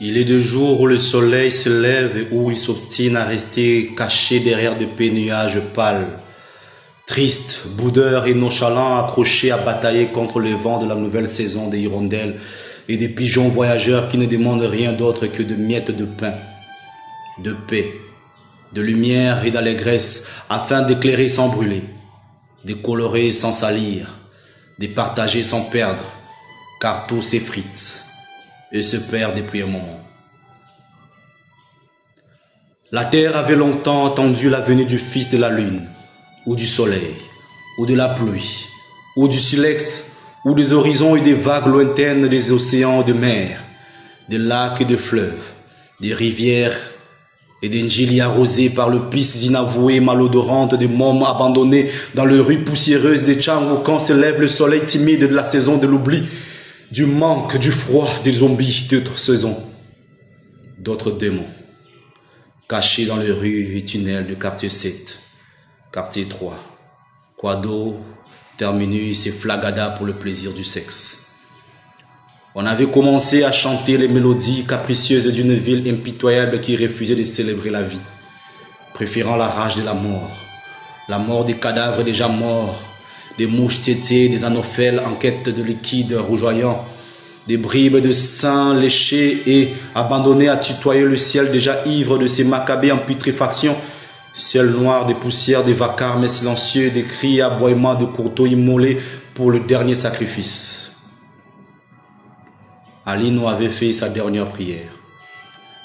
Il est de jour où le soleil se lève et où il s'obstine à rester caché derrière de épais nuages pâles. Triste, boudeur et nonchalant, accroché à batailler contre le vent de la nouvelle saison des hirondelles et des pigeons voyageurs qui ne demandent rien d'autre que de miettes de pain, de paix, de lumière et d'allégresse afin d'éclairer sans brûler, de colorer sans salir, de partager sans perdre, car tout s'effrite et se perd depuis un moment. La terre avait longtemps attendu la venue du fils de la lune, ou du soleil, ou de la pluie, ou du silex, ou des horizons et des vagues lointaines des océans et des mers, des lacs et des fleuves, des rivières et des Njili arrosés par le pisse inavoué et malodorante des mômes abandonnés dans les rues poussiéreuses des Tchang où quand se lève le soleil timide de la saison de l'oubli, du manque, du froid, des zombies d'autres saisons, d'autres démons, cachés dans les rues et tunnels du quartier 7, quartier 3, Quado, terminus et flagada pour le plaisir du sexe. On avait commencé à chanter les mélodies capricieuses d'une ville impitoyable qui refusait de célébrer la vie, préférant la rage de la mort des cadavres déjà morts, des mouches tétées, des anophèles en quête de liquide rougeoyant, des bribes de sang léchés et abandonnés à tutoyer le ciel déjà ivre de ses macabées en putréfaction, ciel noir des poussières, des vacarmes silencieux, des cris et aboiements de courteaux immolés pour le dernier sacrifice. Alino avait fait sa dernière prière,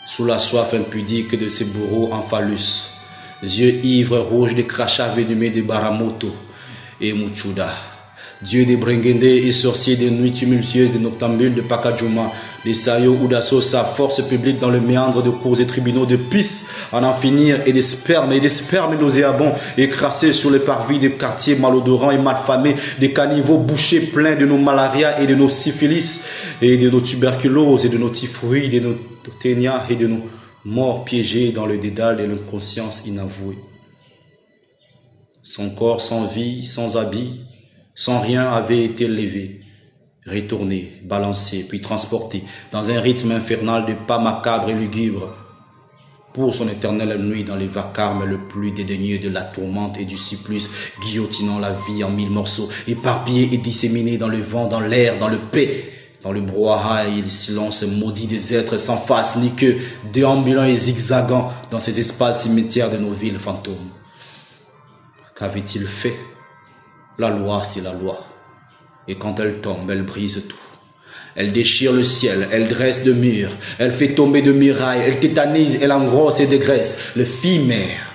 sous la soif impudique de ses bourreaux en phallus, yeux ivres rouges des crachats venimés de Baramoto et Muchuda, dieu des Bringende et sorciers des nuits tumultueuses des noctambules de Pakajuma, des Sayo Udaso, sa force publique dans le méandre de cours et tribunaux de pisse à en finir et des spermes nauséabonds écrasés sur les parvis des quartiers malodorants et malfamés, des caniveaux bouchés pleins de nos malarias et de nos syphilis et de nos tuberculoses et de nos typhoïdes et de nos ténias et de nos morts piégés dans le dédale de l'inconscience inavouée. Son corps sans vie, sans habit, sans rien avait été levé, retourné, balancé, puis transporté dans un rythme infernal de pas macabres et lugubres pour son éternelle nuit dans les vacarmes le plus dédaigneux de la tourmente et du supplice, guillotinant la vie en 1000 morceaux, éparpillés et disséminés dans le vent, dans l'air, dans le paix, dans le brouhaha et le silence maudit des êtres sans face ni queue, déambulant et zigzagant dans ces espaces cimetières de nos villes fantômes. Qu'avait-il fait? La loi, c'est la loi. Et quand elle tombe, elle brise tout. Elle déchire le ciel, elle dresse de murs, elle fait tomber de murailles, elle tétanise, elle engrosse et dégraisse. Les filles mères,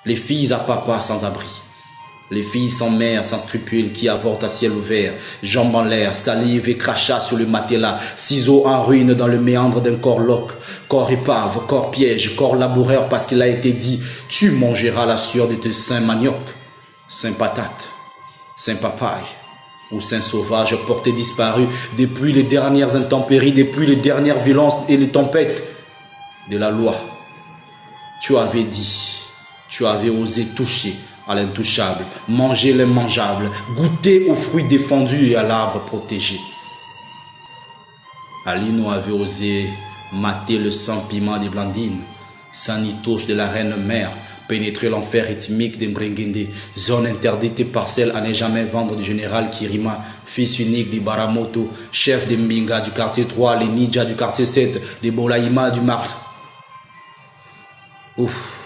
les filles à papa sans abri, les filles sans mère, sans scrupules qui avortent à ciel ouvert, jambes en l'air, salive et crachats sur le matelas, ciseaux en ruine dans le méandre d'un corps loque, corps épave, corps piège, corps laboureur parce qu'il a été dit, tu mangeras la sueur de tes seins manioc, seins patates, seins papaye, ou saint sauvage porté disparu depuis les dernières intempéries, depuis les dernières violences et les tempêtes de la loi. Tu avais dit, tu avais osé toucher à l'intouchable, manger l'immangeable, goûter aux fruits défendus et à l'arbre protégé. Alino avait osé mater le sang piment des Blandines, sans ni touche de la reine mère, pénétrer l'enfer rythmique des Bringende, zone interdite et parcelle à ne jamais vendre du général Kirima, fils unique des Baramoto, chef des Mbinga du quartier 3, les Nidja du quartier 7, les Bolaïma du Mar. Ouf.